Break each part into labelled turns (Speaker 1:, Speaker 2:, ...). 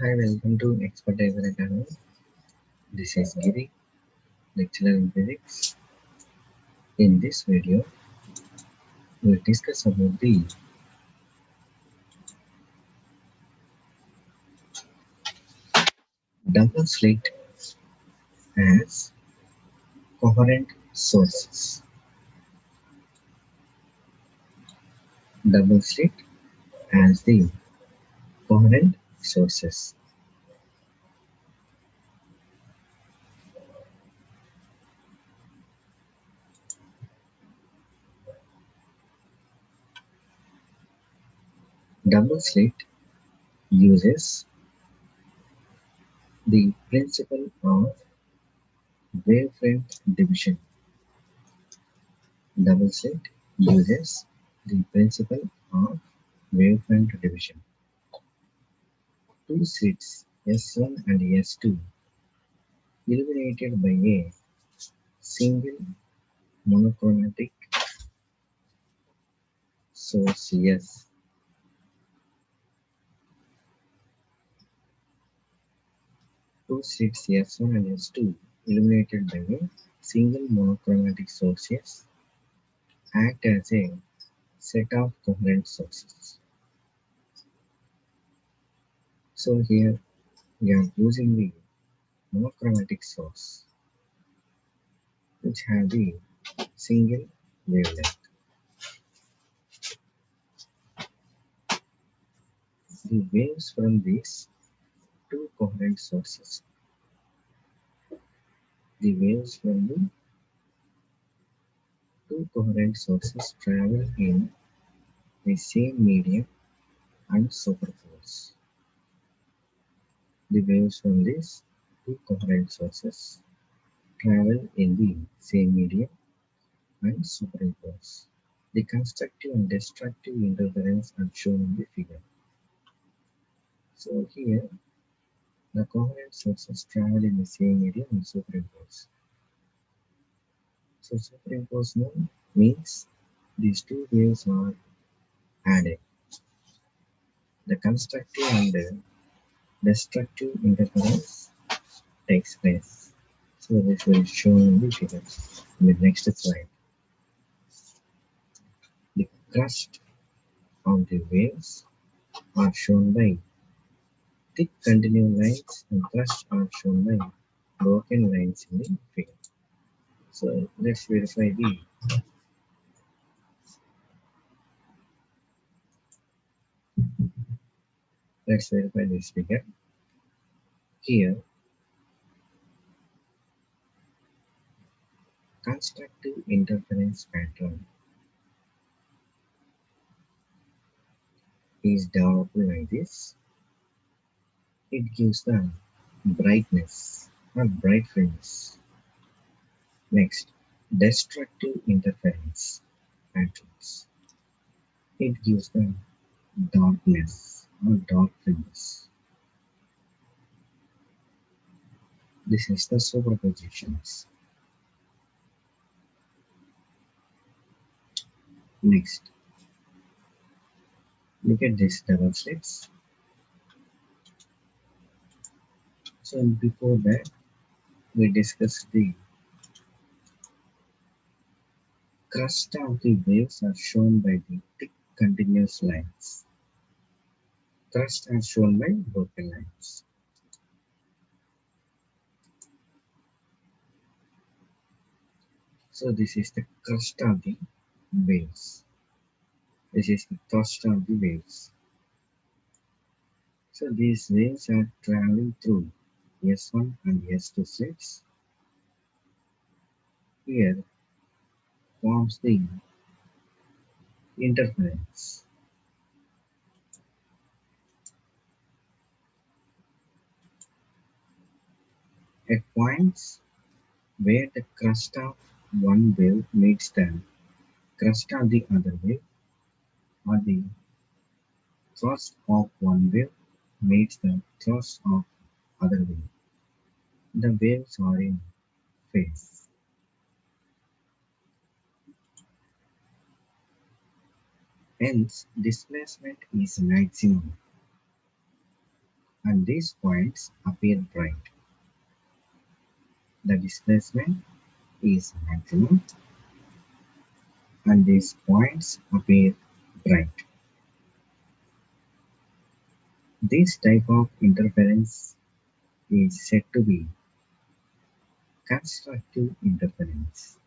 Speaker 1: Hi, welcome to Expertisor Academy. This is Giri, lecturer in physics. In this video, we'll discuss about the double slit as coherent sources. Double slit as the coherent sources. Double slit uses the principle of wavefront division. Double slit uses the principle of wavefront division. Two slits S1 and S2 illuminated by a single monochromatic source S. Two slits S1 and S2 illuminated by a single monochromatic source S act as a set of coherent sources. So here we are using the monochromatic source which have the single wavelength. The waves from these two coherent sources, the waves from the two coherent sources travel in the same medium and superpose. The waves from these two coherent sources travel in the same medium and superimpose. The constructive and destructive interference are shown in the figure. So here the coherent sources travel in the same medium and superimpose. So superimpose means these two waves are added. The constructive and destructive interference takes place. So this will show in the figure in the next slide. The crust of the waves are shown by thick continuous lines and crusts are shown by broken lines in the figure. So let's verify this figure. Here constructive interference pattern is developed like this. It gives the brightness or bright fringes. Next, destructive interference patterns. It gives the darkness or dark fringes. This is the superpositions. Next, look at this double slits. So before that, we discussed the crust of the waves are shown by the thick continuous lines. Crust are shown by broken lines. So this is the crust of the waves. This is the crust of the waves. So these waves are traveling through S1 and S2 slits. Here forms the interference. At points where the crust of one wave meets the crust of the other wave, or the thrust of one wave meets the thrust of other wave, the waves are in phase. Hence, displacement is maximum. and these points appear bright. The displacement is maximum and these points appear bright. This type of interference is said to be constructive interference.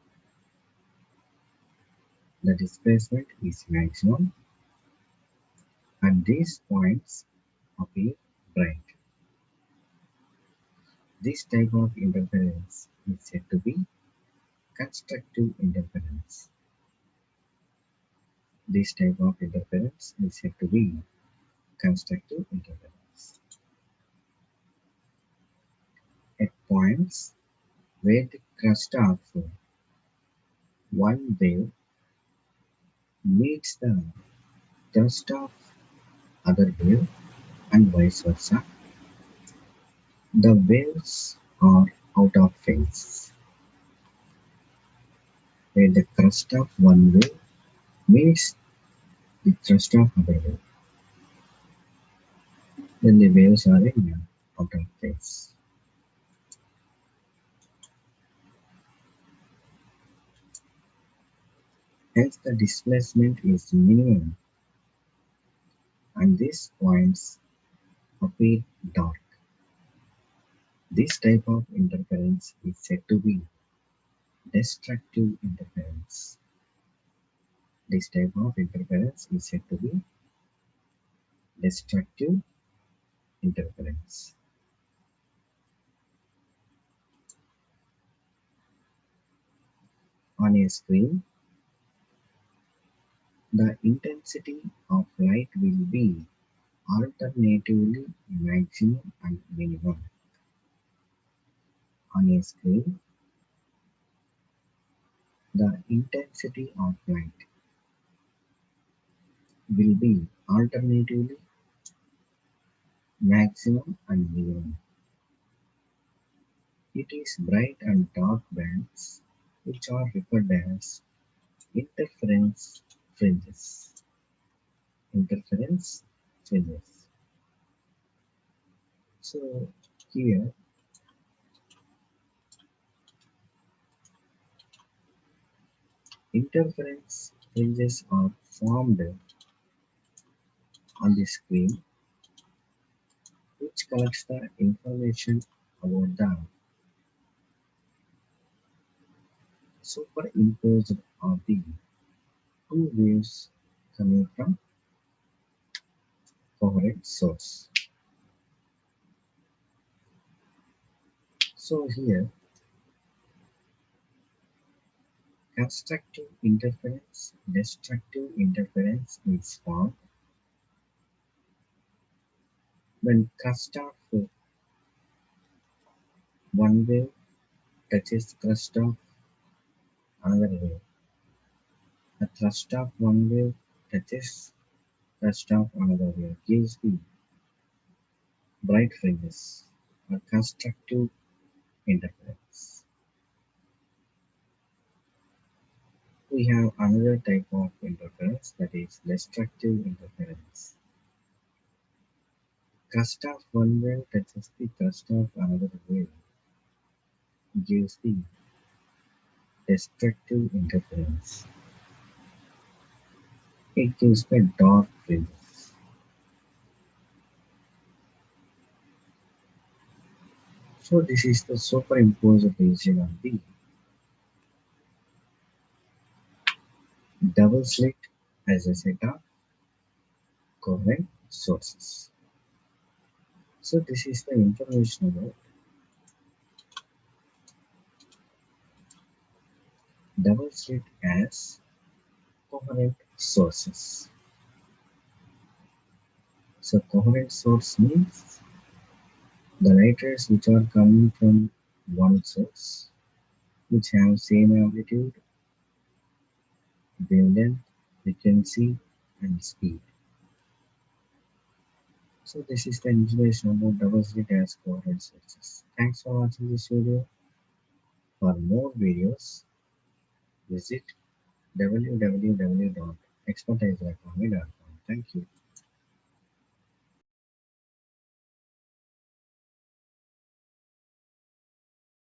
Speaker 1: The displacement is maximum and these points appear bright. This type of interference is said to be constructive interference. This type of interference is said to be constructive interference. At points where the crust of one wave meets the crust of other wave and vice versa, the waves are out of phase. Where the crust of one wave meets the crust of other wave, then the waves are in out of phase. Hence the displacement is minimum and these points appear dark. This type of interference is said to be destructive interference. This type of interference is said to be destructive interference. On a screen, the intensity of light will be alternatively maximum and minimum. On a screen, the intensity of light will be alternatively maximum and minimum. It is bright and dark bands which are referred as interference fringes. Interference fringes. So here interference fringes are formed on the screen which collects the information about the superimposed of the two waves coming from coherent source. So here constructive interference, destructive interference is formed when crust of one wave touches crust of another wave. The thrust of one wave touches thrust of another wave gives the bright fringes or constructive interference. We have another type of interference that is destructive interference. Crust of one wave touches the crust of another wave gives the destructive interference. It gives the dark fringes. So this is the superimposed region of the double slit as a set of coherent sources. So this is the information about double slit as coherent sources. So coherent source means the light rays which are coming from one source which have same amplitude, wavelength, frequency and speed. So this is the information about double slit as coherent sources. Thanks for watching this video. For more videos, visit www.expertisoracademy.com. Thank you.